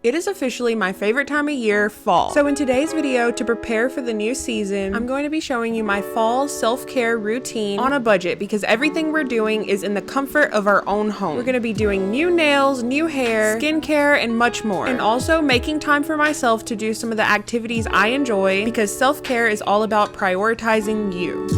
It is officially my favorite time of year, fall. So in today's video, to prepare for the new season, I'm going to be showing you my fall self-care routine on a budget because everything we're doing is in the comfort of our own home. We're going to be doing new nails, new hair, skincare, and much more. And also making time for myself to do some of the activities I enjoy because self-care is all about prioritizing you.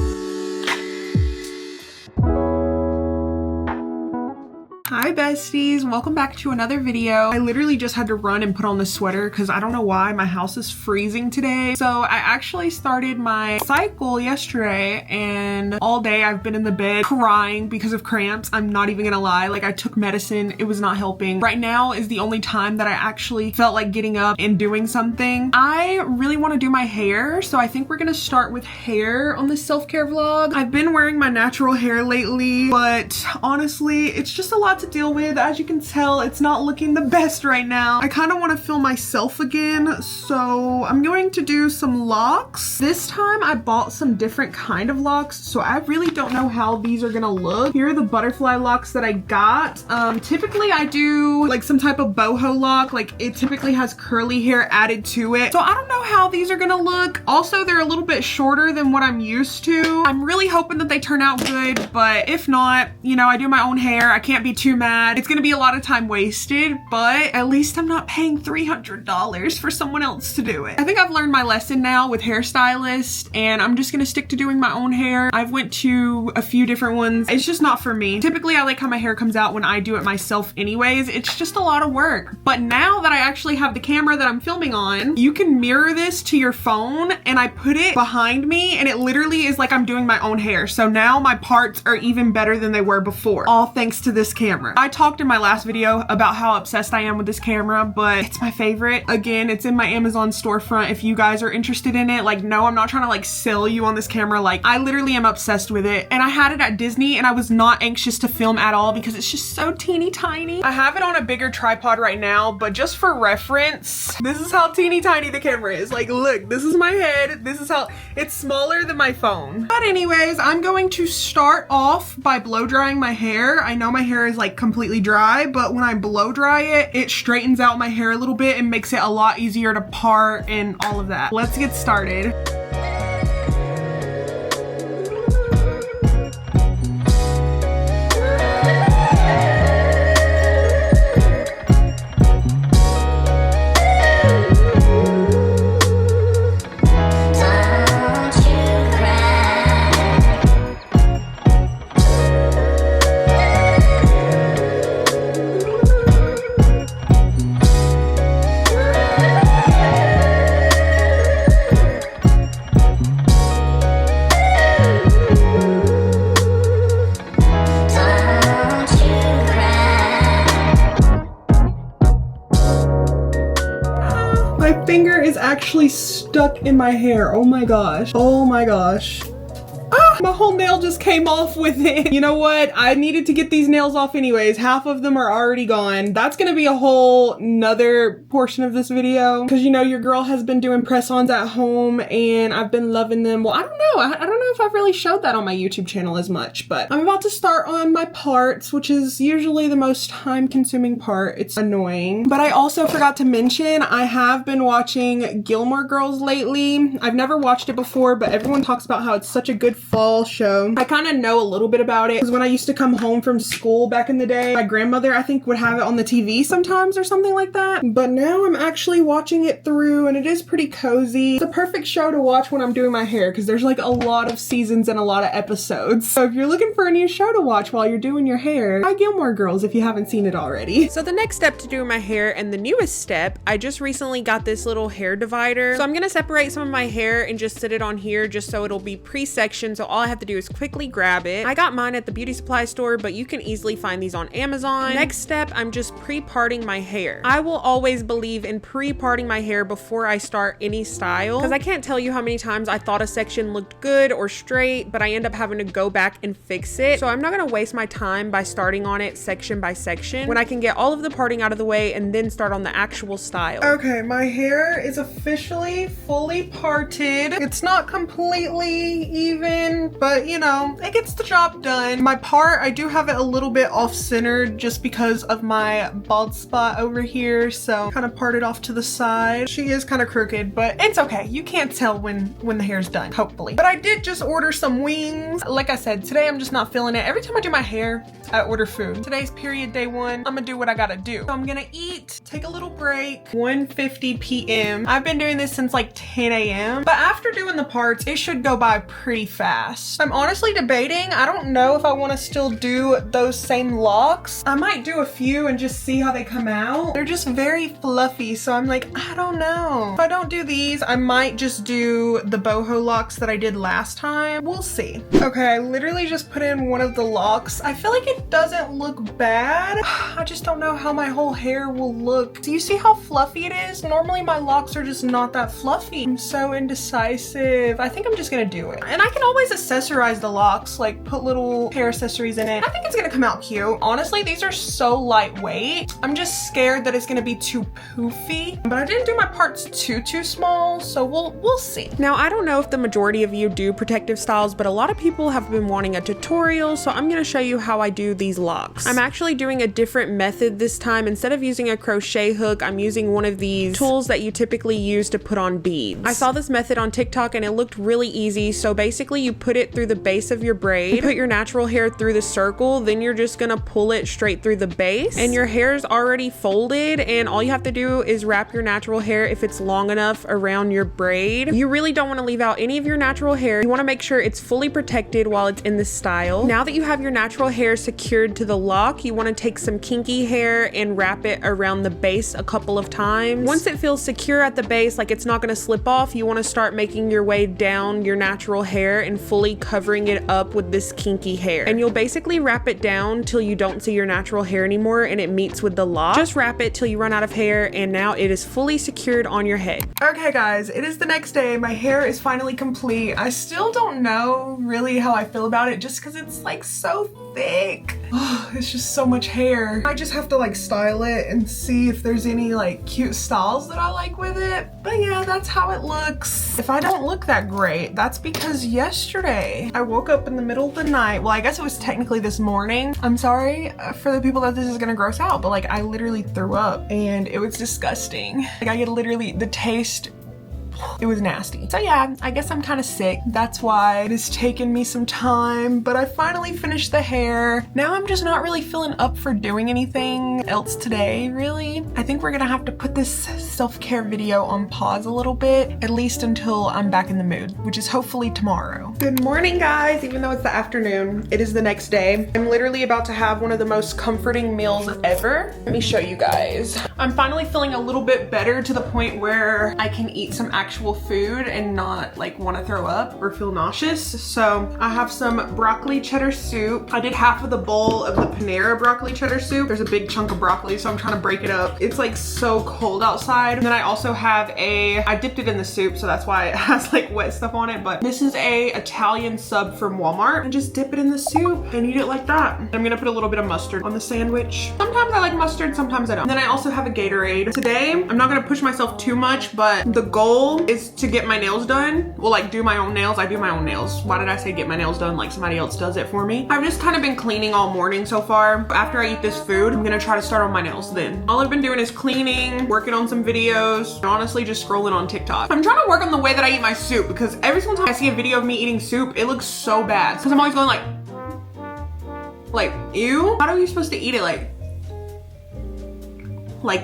Hi besties, welcome back to another video. I literally just had to run and put on this sweater because I don't know why my house is freezing today. So I actually started my cycle yesterday and all day I've been in the bed crying because of cramps. I'm not even gonna lie, like I took medicine, it was not helping. Right now is the only time that I actually felt like getting up and doing something. I really want to do my hair, so I think we're gonna start with hair on this self-care vlog. I've been wearing my natural hair lately, but honestly, it's just a lot to deal with. As you can tell, it's not looking the best right now. I kind of want to feel myself again, so I'm going to do some locks. This time I bought some different kind of locks, so I really don't know how these are gonna look. Here are the butterfly locks that I got. Typically I do like some type of boho lock, like it typically has curly hair added to it, so I don't know how these are gonna look. Also, they're a little bit shorter than what I'm used to. I'm really hoping that they turn out good, but if not, you know, I do my own hair. I can't be too mad. It's gonna be a lot of time wasted, but at least I'm not paying $300 for someone else to do it. I think I've learned my lesson now with hairstylists, and I'm just gonna stick to doing my own hair. I've went to a few different ones. It's just not for me. Typically, I like how my hair comes out when I do it myself anyways. It's just a lot of work. But now that I actually have the camera that I'm filming on, you can mirror this to your phone, and I put it behind me, and it literally is like I'm doing my own hair. So now my parts are even better than they were before, all thanks to this camera. I talked in my last video about how obsessed I am with this camera, but it's my favorite. Again, it's in my Amazon storefront if you guys are interested in it. Like, no, I'm not trying to like sell you on this camera. Like, I literally am obsessed with it, and I had it at Disney and I was not anxious to film at all because it's just so teeny tiny. I have it on a bigger tripod right now, but just for reference, this is how teeny tiny the camera is. Like, look, this is my head. This is how it's smaller than my phone. But anyways, I'm going to start off by blow drying my hair. I know my hair is like completely dry, but when I blow dry it, it straightens out my hair a little bit and makes it a lot easier to part and all of that. Let's get started. My finger is actually stuck in my hair. Oh my gosh. Oh my gosh. Ah, my whole nail just came off with it. You know what? I needed to get these nails off anyways. Half of them are already gone. That's gonna be a whole nother portion of this video because, you know, your girl has been doing press-ons at home and I've been loving them. Well, I don't know. I don't know if I've really showed that on my YouTube channel as much, but I'm about to start on my parts, which is usually the most time-consuming part. It's annoying. But I also forgot to mention, I have been watching Gilmore Girls lately. I've never watched it before, but everyone talks about how it's such a good fall show. I kind of know a little bit about it because when I used to come home from school back in the day, my grandmother, I think, would have it on the TV sometimes or something like that. But now I'm actually watching it through and it is pretty cozy. It's a perfect show to watch when I'm doing my hair because there's like a lot of seasons and a lot of episodes. So if you're looking for a new show to watch while you're doing your hair, try Gilmore Girls if you haven't seen it already. So the next step to doing my hair, and the newest step, I just recently got this little hair divider. So I'm gonna separate some of my hair and just sit it on here just so it'll be pre-sectioned. So all I have to do is quickly grab it. I got mine at the beauty supply store, but you can easily find these on Amazon. Next step, I'm just pre-parting my hair. I will always believe in pre-parting my hair before I start any style because I can't tell you how many times I thought a section looked good or straight, but I end up having to go back and fix it. So I'm not gonna waste my time by starting on it section by section when I can get all of the parting out of the way and then start on the actual style. Okay, my hair is officially fully parted. It's not completely even thing, but you know, it gets the job done. My part, I do have it a little bit off-centered just because of my bald spot over here, so kind of parted off to the side. She is kind of crooked, but it's okay. You can't tell when the hair's done, hopefully. But I did just order some wings. Like I said, today I'm just not feeling it. Every time I do my hair, I order food. Today's period day 1. I'm gonna do what I gotta do. So I'm gonna eat, take a little break. 1:50 p.m. I've been doing this since like 10 a.m. But after doing the parts, it should go by pretty fast. I'm honestly debating. I don't know if I want to still do those same locks. I might do a few and just see how they come out. They're just very fluffy, so I'm like, I don't know. If I don't do these, I might just do the boho locks that I did last time. We'll see. Okay, I literally just put in one of the locks. I feel like it doesn't look bad. I just don't know how my whole hair will look. Do you see how fluffy it is? Normally my locks are just not that fluffy. I'm so indecisive. I think I'm just gonna do it. And I can always accessorize the locks, like put little hair accessories in it. I think it's gonna come out cute. Honestly, these are so lightweight. I'm just scared that it's gonna be too poofy, but I didn't do my parts too small, so we'll see. Now, I don't know if the majority of you do protective styles, but a lot of people have been wanting a tutorial, so I'm gonna show you how I do these locks. I'm actually doing a different method this time. Instead of using a crochet hook, I'm using one of these tools that you typically use to put on beads. I saw this method on TikTok and it looked really easy. So basically you put it through the base of your braid, you put your natural hair through the circle, then you're just gonna pull it straight through the base, and your hair's already folded, and all you have to do is wrap your natural hair, if it's long enough, around your braid. You really don't want to leave out any of your natural hair. You want to make sure it's fully protected while it's in this style. Now that you have your natural hair secured to the lock, you want to take some kinky hair and wrap it around the base a couple of times. Once it feels secure at the base, like it's not going to slip off, you want to start making your way down your natural hair and fully covering it up with this kinky hair. And you'll basically wrap it down till you don't see your natural hair anymore and it meets with the lock. Just wrap it till you run out of hair, and now it is fully secured on your head. Okay guys, it is the next day. My hair is finally complete. I still don't know really how I feel about it just because it's like so thick. Oh, it's just so much hair. I just have to like style it and see if there's any like cute styles that I like with it. But yeah, that's how it looks. If I don't look that great, that's because yesterday I woke up in the middle of the night. Well, I guess it was technically this morning. I'm sorry for the people that this is gonna gross out, but like I literally threw up and it was disgusting. Like I could literally, the taste, it was nasty. So yeah, I guess I'm kind of sick. That's why it has taken me some time, but I finally finished the hair. Now I'm just not really feeling up for doing anything else today, really. I think we're gonna have to put this self-care video on pause a little bit, at least until I'm back in the mood, which is hopefully tomorrow. Good morning, guys. Even though it's the afternoon, it is the next day. I'm literally about to have one of the most comforting meals ever. Let me show you guys. I'm finally feeling a little bit better to the point where I can eat some actual food and not like want to throw up or feel nauseous. So I have some broccoli cheddar soup. I did half of the bowl of the Panera broccoli cheddar soup. There's a big chunk of broccoli, so I'm trying to break it up. It's like so cold outside. And then I also have I dipped it in the soup, so that's why it has like wet stuff on it. But this is a Italian sub from Walmart, and just dip it in the soup and eat it like that. I'm gonna put a little bit of mustard on the sandwich. Sometimes I like mustard, sometimes I don't. And then I also have a Gatorade. Today, I'm not gonna push myself too much, but the goal is to get my nails done. Well, like do my own nails. I do my own nails. Why did I say get my nails done like somebody else does it for me? I've just kind of been cleaning all morning so far. After I eat this food, I'm gonna try to start on my nails then. All I've been doing is cleaning, working on some videos, and honestly just scrolling on TikTok. I'm trying to work on the way that I eat my soup because every single time I see a video of me eating soup, it looks so bad. Because I'm always going like, ew? How are you supposed to eat it like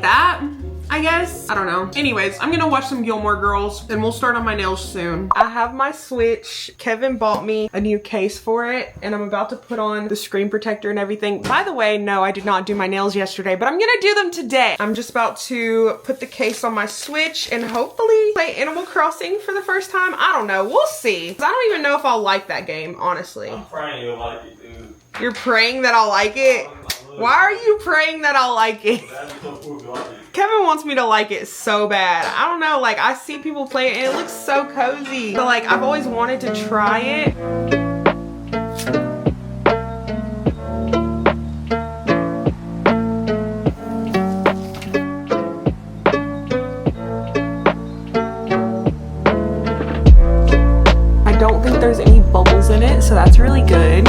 that? I guess. I don't know. Anyways, I'm gonna watch some Gilmore Girls and we'll start on my nails soon. I have my Switch. Kevin bought me a new case for it and I'm about to put on the screen protector and everything. By the way, no, I did not do my nails yesterday, but I'm gonna do them today. I'm just about to put the case on my Switch and hopefully play Animal Crossing for the first time. I don't know. We'll see. I don't even know if I'll like that game, honestly. I'm praying you'll like it, dude. You're praying that I'll like it? Why are you praying that I'll like it? Kevin wants me to like it so bad. I don't know, like I see people play it and it looks so cozy. But like I've always wanted to try it. I don't think there's any bubbles in it, so that's really good.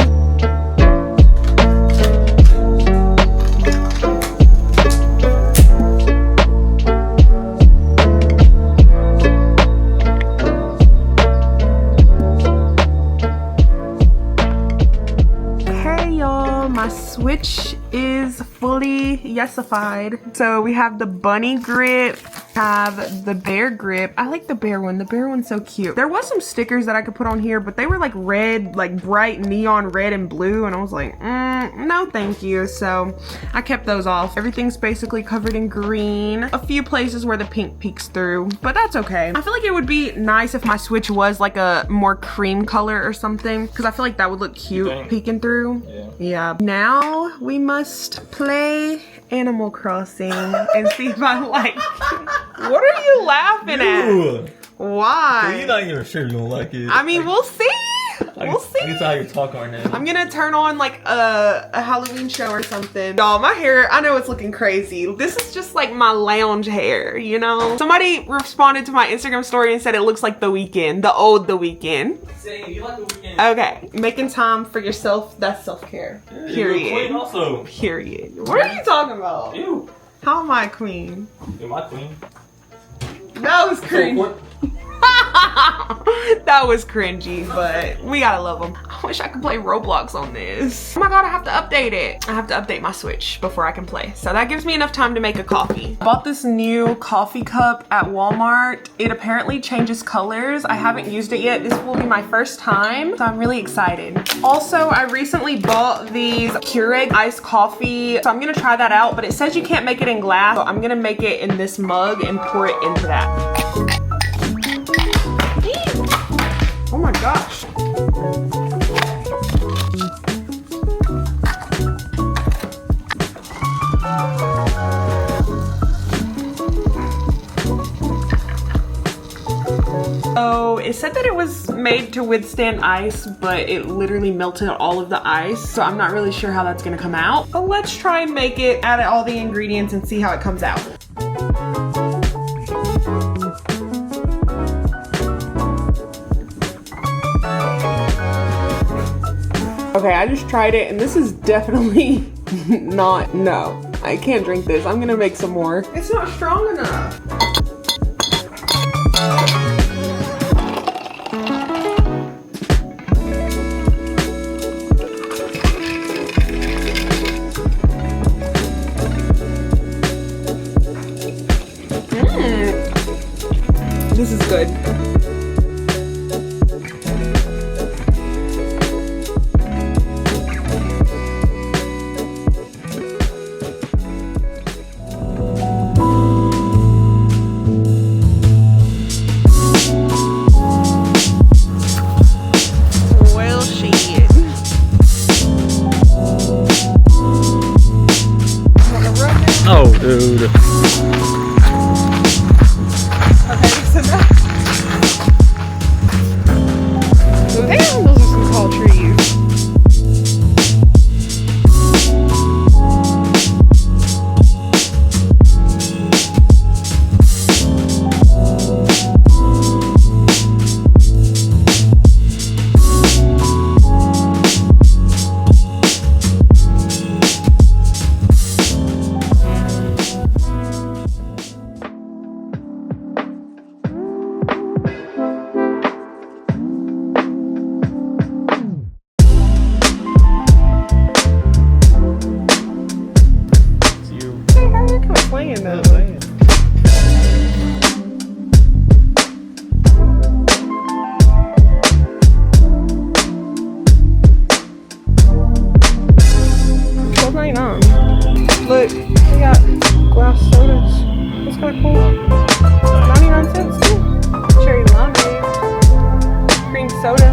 My switch is fully yesified. So we have the bunny grip, have the bear grip. I like the bear one. The bear one's so cute. There was some stickers that I could put on here, but they were like red, like bright neon red and blue, and I was like, no thank you. So I kept those off. Everything's basically covered in green. A few places where the pink peeks through, but that's okay. I feel like it would be nice if my switch was like a more cream color or something, because I feel like that would look cute peeking through. Yeah. Now we must play Animal Crossing and see if I like it. What are you laughing at? Why? You're not even sure you don't like it. I mean, we'll see. We'll see. I guess how you talk right now. I'm gonna turn on like a Halloween show or something. Y'all, my hair, I know it's looking crazy. This is just like my lounge hair, you know? Somebody responded to my Instagram story and said it looks like The Weeknd, the old The Weeknd. Say, you like The Weeknd. Okay, making time for yourself, that's self-care. Period. You're a queen also. Period. What are you talking about? You. How am I a queen? You're my queen. That was cringy. That was cringy, but we gotta love them. I wish I could play Roblox on this. Oh my god, I have to update it. I have to update my Switch before I can play. So that gives me enough time to make a coffee. I bought this new coffee cup at Walmart. It apparently changes colors. I haven't used it yet. This will be my first time, so I'm really excited. Also, I recently bought these Keurig iced coffee, so I'm gonna try that out, but it says you can't make it in glass, so I'm gonna make it in this mug and pour it into that. Oh my gosh. Oh, it said that it was made to withstand ice, but it literally melted all of the ice. So I'm not really sure how that's gonna come out. But let's try and make it, add all the ingredients and see how it comes out. Okay, I just tried it and this is definitely no. I can't drink this. I'm gonna make some more. It's not strong enough. This is good. Oh, dude. Okay, so now. Oh, damn, those are some tall trees. Look, we got glass sodas. That's kind of cool. 99 cents too. Cherry lemonade. Cream soda.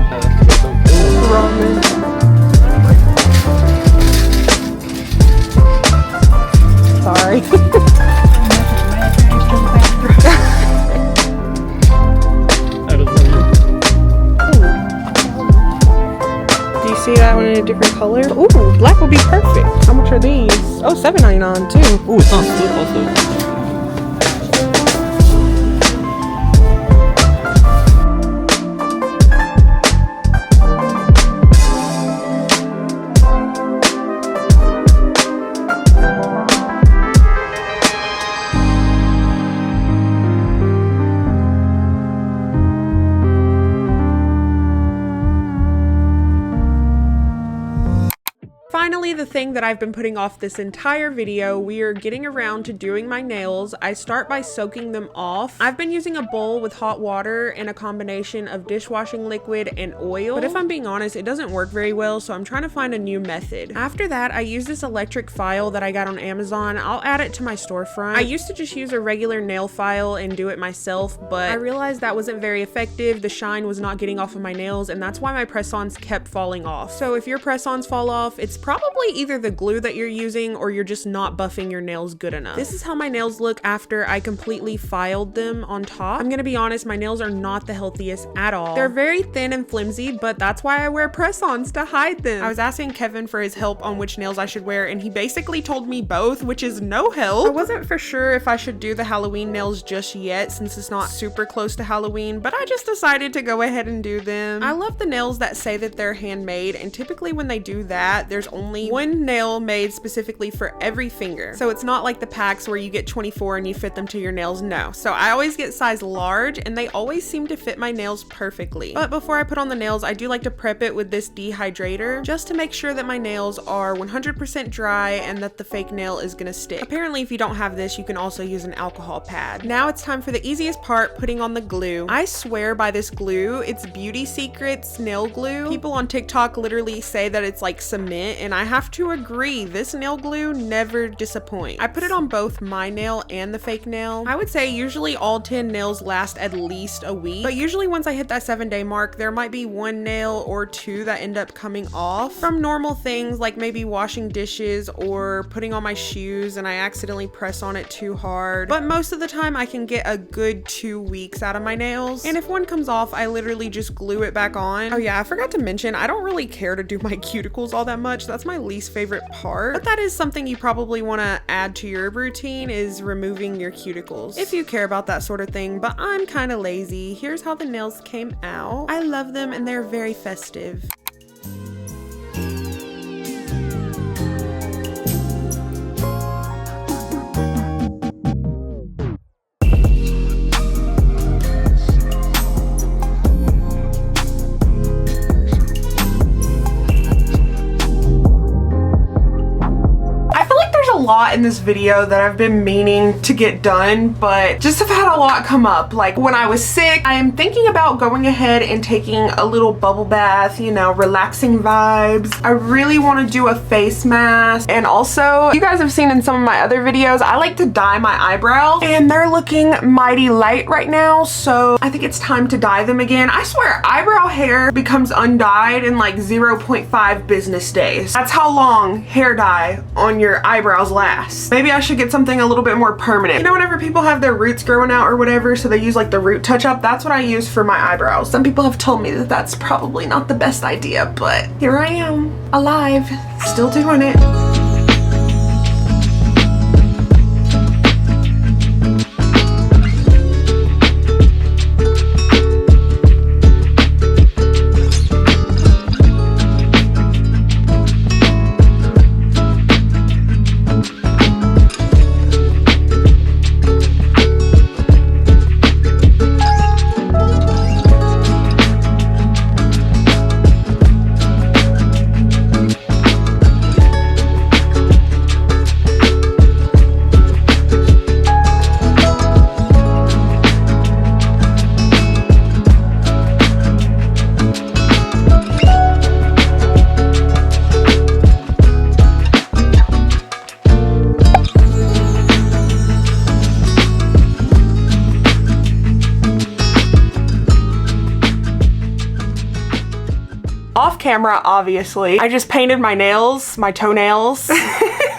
Ramen. Sorry. Do you see that one in a different color? Ooh, black would be perfect. How much are these? Oh, $7.99 too. Ooh, it sounds good also. finally, the thing that I've been putting off this entire video, we are getting around to doing my nails. I start by soaking them off. I've been using a bowl with hot water and a combination of dishwashing liquid and oil, but if I'm being honest, it doesn't work very well, so I'm trying to find a new method. After that, I use this electric file that I got on Amazon. I'll add it to my storefront. I used to just use a regular nail file and do it myself, but I realized that wasn't very effective. The shine was not getting off of my nails, and that's why my press-ons kept falling off. So if your press-ons fall off, it's probably either the glue that you're using or you're just not buffing your nails good enough. This is how my nails look after I completely filed them on top. I'm gonna be honest, my nails are not the healthiest at all. They're very thin and flimsy, but that's why I wear press-ons to hide them. I was asking Kevin for his help on which nails I should wear, and he basically told me both, which is no help. I wasn't for sure if I should do the Halloween nails just yet since it's not super close to Halloween, but I just decided to go ahead and do them. I love the nails that say that they're handmade, and typically when they do that, there's only one nail made specifically for every finger. So it's not like the packs where you get 24 and you fit them to your nails. No. So I always get size large, and they always seem to fit my nails perfectly. But before I put on the nails, I do like to prep it with this dehydrator just to make sure that my nails are 100% dry and that the fake nail is gonna stick. Apparently, if you don't have this, you can also use an alcohol pad. Now it's time for the easiest part, putting on the glue. I swear by this glue. It's Beauty Secrets nail glue. People on TikTok literally say that it's like cement, and I have to agree, this nail glue never disappoints. I put it on both my nail and the fake nail. I would say usually all 10 nails last at least a week, but usually once I hit that 7-day mark, there might be one nail or two that end up coming off from normal things like maybe washing dishes or putting on my shoes and I accidentally press on it too hard. But most of the time I can get a good 2 weeks out of my nails, and if one comes off, I literally just glue it back on. Oh yeah, I forgot to mention, I don't really care to do my cuticles all that much. That's my least favorite part, but that is something you probably want to add to your routine, is removing your cuticles if you care about that sort of thing, but I'm kind of lazy. Here's how the nails came out. I love them and they're very festive. Lot in this video that I've been meaning to get done, but just have had a lot come up. Like when I was sick, I am thinking about going ahead and taking a little bubble bath, you know, relaxing vibes. I really want to do a face mask, and also you guys have seen in some of my other videos, I like to dye my eyebrows and they're looking mighty light right now, so I think it's time to dye them again. I swear eyebrow hair becomes undyed in like 0.5 business days. That's how long hair dye on your eyebrows last. Maybe I should get something a little bit more permanent. You know, whenever people have their roots growing out or whatever, so they use like the root touch up, that's what I use for my eyebrows. Some people have told me that that's probably not the best idea, but here I am, alive, still doing it. Off camera, obviously, I just painted my nails, my toenails.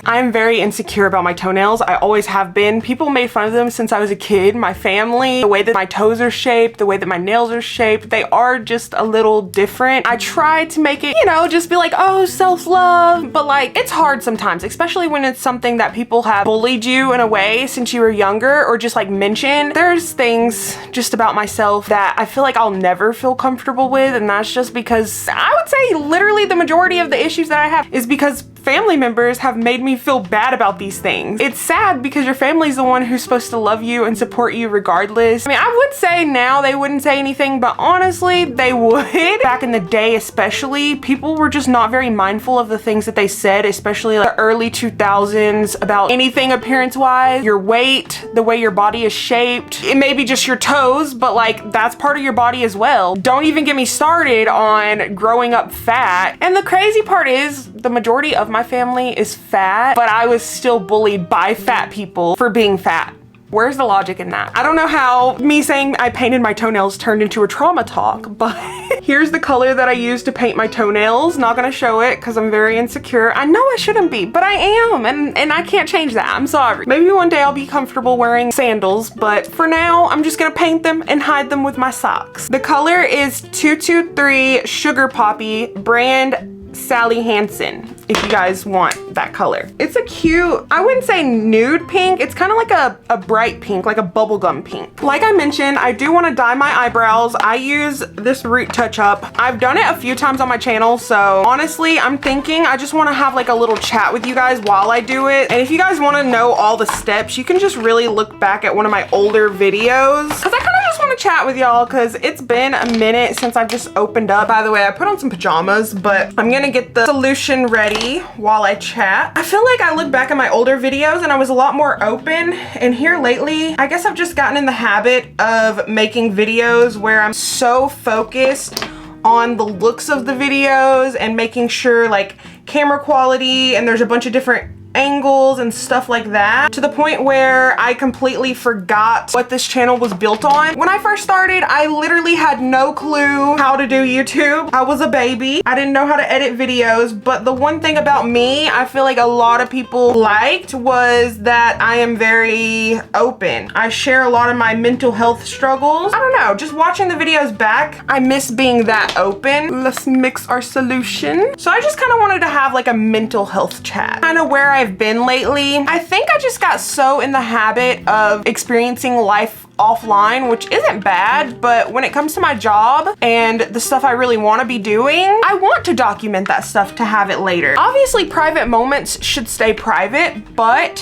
I'm very insecure about my toenails. I always have been. People made fun of them since I was a kid. My family, the way that my toes are shaped, the way that my nails are shaped, they are just a little different. I try to make it, you know, just be like, oh, self-love, but like, it's hard sometimes, especially when it's something that people have bullied you in a way since you were younger or just like mentioned. There's things just about myself that I feel like I'll never feel comfortable with, and that's just because I would say literally the majority of the issues that I have is because family members have made me feel bad about these things. It's sad because your family's the one who's supposed to love you and support you regardless. I mean, I would say now they wouldn't say anything, but honestly, they would. Back in the day especially, people were just not very mindful of the things that they said, especially like the early 2000s, about anything appearance-wise, your weight, the way your body is shaped. It may be just your toes, but like that's part of your body as well. Don't even get me started on growing up fat. And the crazy part is the majority of my family is fat, but I was still bullied by fat people for being fat. Where's the logic in that? I don't know how me saying I painted my toenails turned into a trauma talk, but here's the color that I used to paint my toenails. Not gonna show it because I'm very insecure. I know I shouldn't be, but I am, and I can't change that. I'm sorry. Maybe one day I'll be comfortable wearing sandals, but for now, I'm just gonna paint them and hide them with my socks. The color is 223 Sugar Poppy, brand Sally Hansen, if you guys want that color. It's a cute, I wouldn't say nude pink. It's kind of like a bright pink, like a bubblegum pink. Like I mentioned, I do want to dye my eyebrows. I use this Root Touch Up. I've done it a few times on my channel, so honestly, I'm thinking I just want to have like a little chat with you guys while I do it. And if you guys want to know all the steps, you can just really look back at one of my older videos, because I kind of just want to chat with y'all because it's been a minute since I've just opened up. By the way, I put on some pajamas, but I'm gonna get the solution ready while I chat. I feel like I look back at my older videos and I was a lot more open, and here lately, I guess I've just gotten in the habit of making videos where I'm so focused on the looks of the videos and making sure like camera quality, and there's a bunch of different angles and stuff like that, to the point where I completely forgot what this channel was built on. When I first started, I literally had no clue how to do YouTube. I was a baby. I didn't know how to edit videos, but the one thing about me, I feel like a lot of people liked, was that I am very open. I share a lot of my mental health struggles. I don't know, just watching the videos back, I miss being that open. Let's mix our solution. So I just kind of wanted to have like a mental health chat, kind of where I've been lately. I think I just got so in the habit of experiencing life offline, which isn't bad, but when it comes to my job and the stuff I really want to be doing, I want to document that stuff to have it later. Obviously, private moments should stay private, but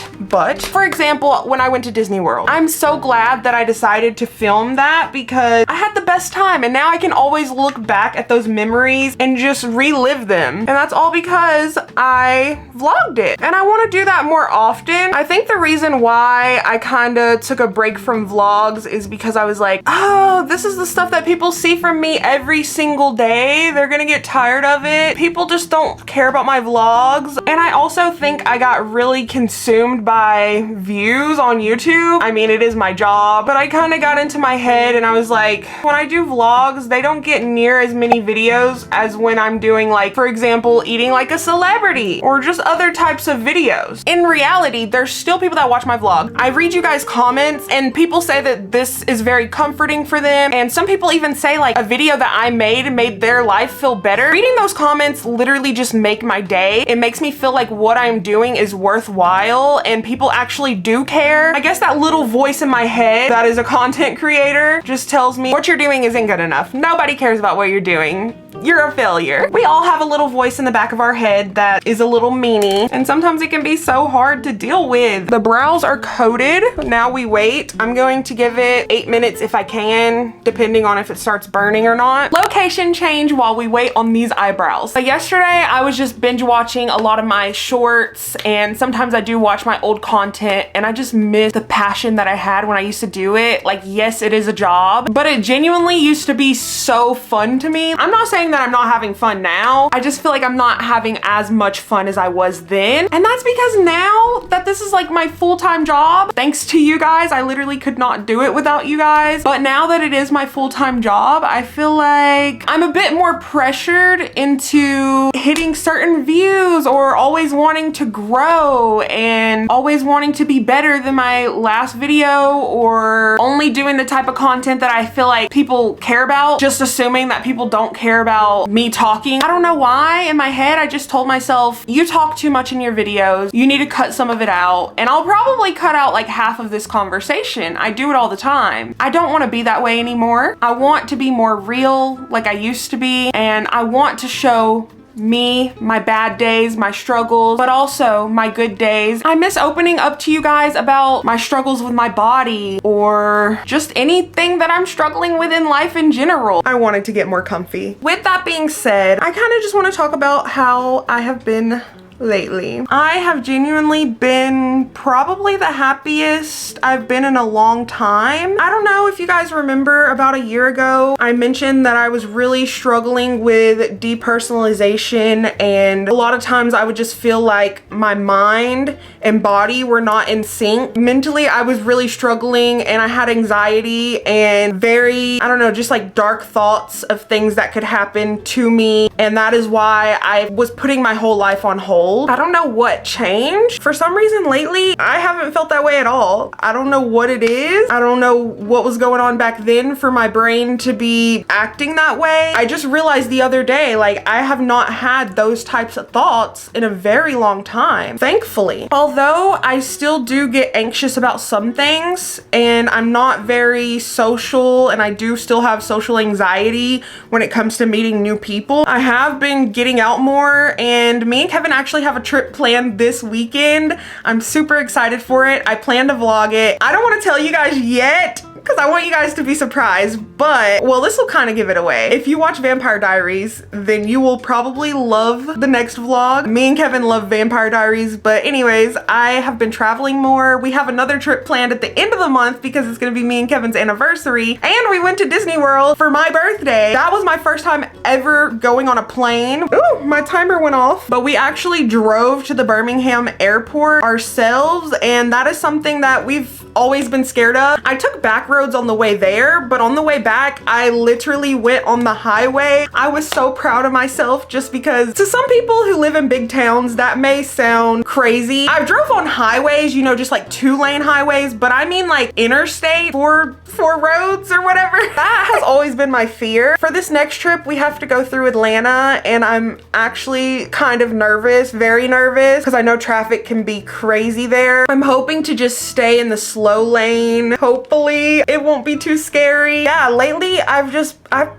for example, when I went to Disney World, I'm so glad that I decided to film that because I had the best time, and now I can always look back at those memories and just relive them. And that's all because I vlogged it, and I want to do that more often. I think the reason why I kind of took a break from vlogs is because I was like, oh, this is the stuff that people see from me every single day. They're gonna get tired of it. People just don't care about my vlogs. And I also think I got really consumed by views on YouTube. I mean, it is my job, but I kind of got into my head and I was like, when I do vlogs, they don't get near as many videos as when I'm doing, like, for example, eating like a celebrity or just other types of videos. In reality, there's still people that watch my vlog. I read you guys' comments and people say that this is very comforting for them, and some people even say like a video that I made their life feel better. Reading those comments literally just make my day. It makes me feel like what I'm doing is worthwhile and people actually do care. I guess that little voice in my head that is a content creator just tells me what you're doing isn't good enough. Nobody cares about what you're doing. You're a failure. We all have a little voice in the back of our head that is a little meanie, and sometimes it can be so hard to deal with. The brows are coated. Now we wait. I'm going to give it 8 minutes if I can, depending on if it starts burning or not. Location change while we wait on these eyebrows. So yesterday I was just binge watching a lot of my shorts, and sometimes I do watch my old content, and I just miss the passion that I had when I used to do it. Like, yes, it is a job, but it genuinely used to be so fun to me. I'm not saying that I'm not having fun now. I just feel like I'm not having as much fun as I was then. And that's because now that this is like my full-time job, thanks to you guys, I literally could not do it without you guys. But now that it is my full-time job, I feel like I'm a bit more pressured into hitting certain views or always wanting to grow and always wanting to be better than my last video, or only doing the type of content that I feel like people care about, just assuming that people don't care about me talking. I don't know why. In my head, I just told myself, you talk too much in your videos. You need to cut some of it out. And I'll probably cut out like half of this conversation. I do it all the time. I don't want to be that way anymore. I want to be more real like I used to be. And I want to show me, my bad days, my struggles, but also my good days. I miss opening up to you guys about my struggles with my body or just anything that I'm struggling with in life in general. I wanted to get more comfy. With that being said, I kind of just want to talk about how I have been lately. I have genuinely been probably the happiest I've been in a long time. I don't know if you guys remember, about a year ago, I mentioned that I was really struggling with depersonalization, and a lot of times I would just feel like my mind and body were not in sync. Mentally, I was really struggling and I had anxiety and very, I don't know, just like dark thoughts of things that could happen to me. And that is why I was putting my whole life on hold. I don't know what changed. For some reason lately, I haven't felt that way at all. I don't know what it is. I don't know what was going on back then for my brain to be acting that way. I just realized the other day, like, I have not had those types of thoughts in a very long time, thankfully. Although I still do get anxious about some things, and I'm not very social, and I do still have social anxiety when it comes to meeting new people. I have been getting out more, and me and Kevin actually have a trip planned this weekend. I'm super excited for it. I plan to vlog it. I don't want to tell you guys yet because I want you guys to be surprised, but, well, this will kind of give it away. If you watch Vampire Diaries, then you will probably love the next vlog. Me and Kevin love Vampire Diaries, but anyways, I have been traveling more. We have another trip planned at the end of the month because it's gonna be me and Kevin's anniversary, and we went to Disney World for my birthday. That was my first time ever going on a plane. Ooh, my timer went off. But we actually drove to the Birmingham airport ourselves, and that is something that we've always been scared of. I took back roads on the way there, but on the way back, I literally went on the highway. I was so proud of myself just because to some people who live in big towns, that may sound crazy. I drove on highways, you know, just like 2-lane highways, but I mean like interstate, four roads or whatever. That has always been my fear. For this next trip, we have to go through Atlanta, and I'm actually kind of nervous, very nervous, because I know traffic can be crazy there. I'm hoping to just stay in the slow lane. Hopefully it won't be too scary. Yeah, lately I've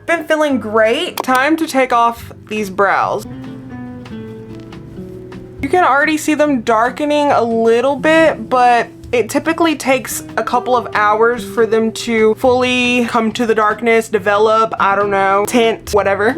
been feeling great. Time to take off these brows. You can already see them darkening a little bit, but it typically takes a couple of hours for them to fully come to the darkness, develop, I don't know, tint, whatever.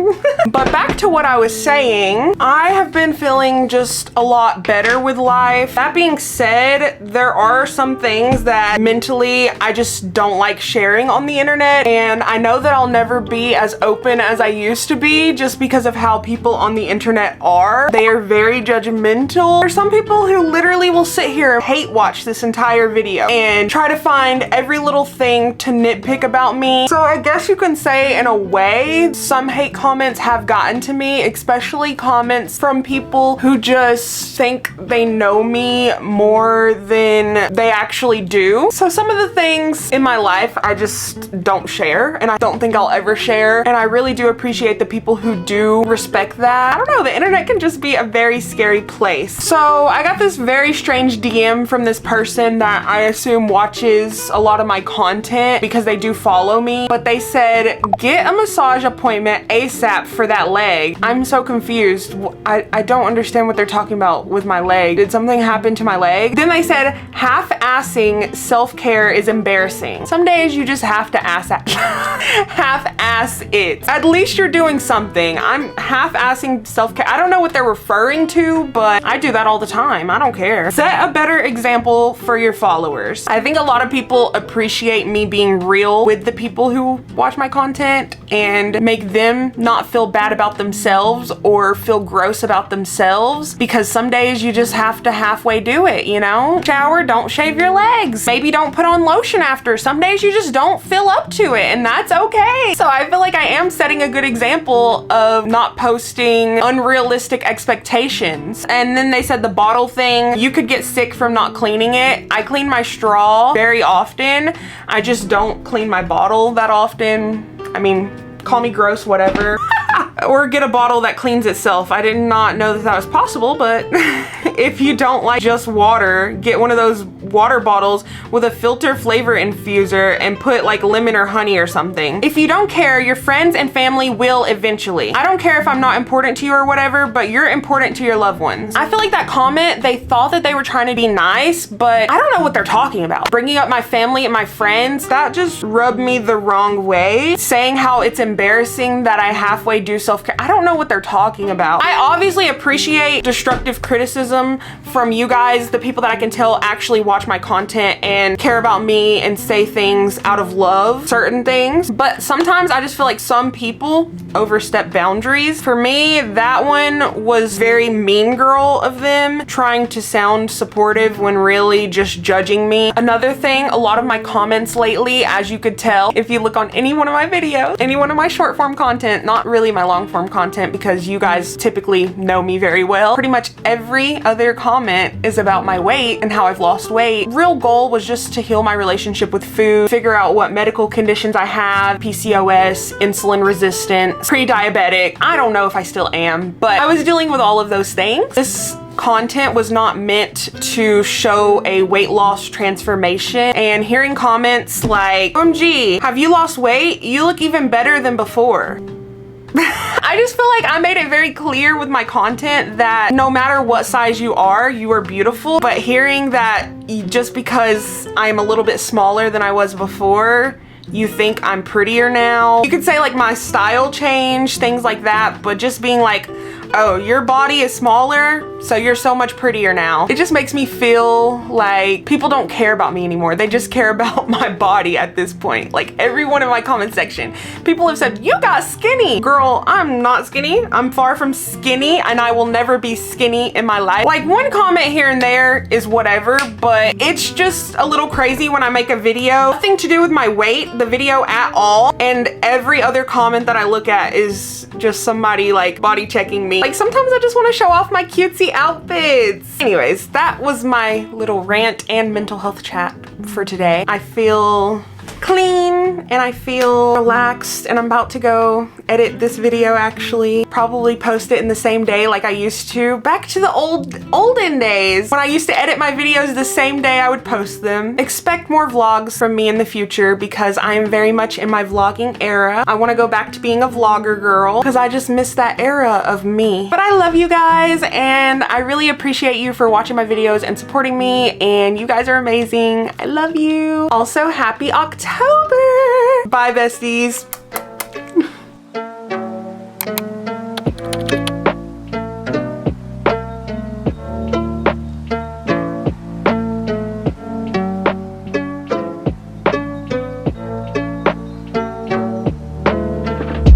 But back to what I was saying, I have been feeling just a lot better with life. That being said, there are some things that mentally I just don't like sharing on the internet, and I know that I'll never be as open as I used to be just because of how people on the internet are. They are very judgmental. There's some people who literally will sit here and hate watch this entire video and try to find every little thing to nitpick about me. So I guess you can say, in a way, some hate comments have gotten to me, especially comments from people who just think they know me more than they actually do. So some of the things in my life I just don't share, and I don't think I'll ever share, and I really do appreciate the people who do respect that. I don't know, the internet can just be a very scary place. So I got this very strange DM from this person that I assume watches a lot of my content because they do follow me, but they said, get a massage appointment ASAP for that leg. I'm so confused. I don't understand what they're talking about with my leg. Did something happen to my leg? Then they said, half-assing self-care is embarrassing. Some days you just have to half-ass it. At least you're doing something. I'm half-assing self-care. I don't know what they're referring to, but I do that all the time. I don't care. Set a better example for your followers. I think a lot of people appreciate me being real with the people who watch my content and make them not feel bad about themselves or feel gross about themselves, because some days you just have to halfway do it, you know? Shower, don't shave your legs. Maybe don't put on lotion after. Some days you just don't feel up to it, and that's okay. So I feel like I am setting a good example of not posting unrealistic expectations. And then they said the bottle thing, you could get sick from not cleaning it. I clean my straw very often. I just don't clean my bottle that often. I mean, call me gross, whatever. Or get a bottle that cleans itself. I did not know that that was possible, but if you don't like just water, get one of those water bottles with a filter flavor infuser and put like lemon or honey or something. If you don't care, your friends and family will eventually. I don't care if I'm not important to you or whatever, but you're important to your loved ones. I feel like that comment, they thought that they were trying to be nice, but I don't know what they're talking about. Bringing up my family and my friends, that just rubbed me the wrong way. Saying how it's embarrassing that I halfway do self-care. I don't know what they're talking about. I obviously appreciate destructive criticism from you guys, the people that I can tell actually watch my content and care about me and say things out of love, certain things. But sometimes I just feel like some people overstep boundaries. For me, that one was very mean girl of them, trying to sound supportive when really just judging me. Another thing, a lot of my comments lately, as you could tell, if you look on any one of my videos, any one of my short form content, not really my long form content because you guys typically know me very well, pretty much every other comment is about my weight and how I've lost weight. Real goal was just to heal my relationship with food, figure out what medical conditions I have, PCOS, insulin resistant, pre-diabetic. I don't know if I still am, but I was dealing with all of those things. This content was not meant to show a weight loss transformation, and hearing comments like, OMG, have you lost weight? You look even better than before. I just feel like I made it very clear with my content that no matter what size you are beautiful. But hearing that just because I'm a little bit smaller than I was before, you think I'm prettier now. You could say like my style changed, things like that, but just being like, oh, your body is smaller, so you're so much prettier now. It just makes me feel like people don't care about me anymore. They just care about my body at this point. Like everyone in my comment section, people have said, you got skinny. Girl, I'm not skinny. I'm far from skinny, and I will never be skinny in my life. Like one comment here and there is whatever, but it's just a little crazy when I make a video. Nothing to do with my weight, the video at all, and every other comment that I look at is just somebody like body checking me. Like sometimes I just want to show off my cutesy outfits. Anyways, that was my little rant and mental health chat for today. I feel clean and I feel relaxed, and I'm about to go edit this video actually. Probably post it in the same day like I used to. Back to the olden days when I used to edit my videos the same day I would post them. Expect more vlogs from me in the future because I am very much in my vlogging era. I want to go back to being a vlogger girl because I just miss that era of me. But I love you guys and I really appreciate you for watching my videos and supporting me, and you guys are amazing. I love you. Also, happy October. Bye, besties.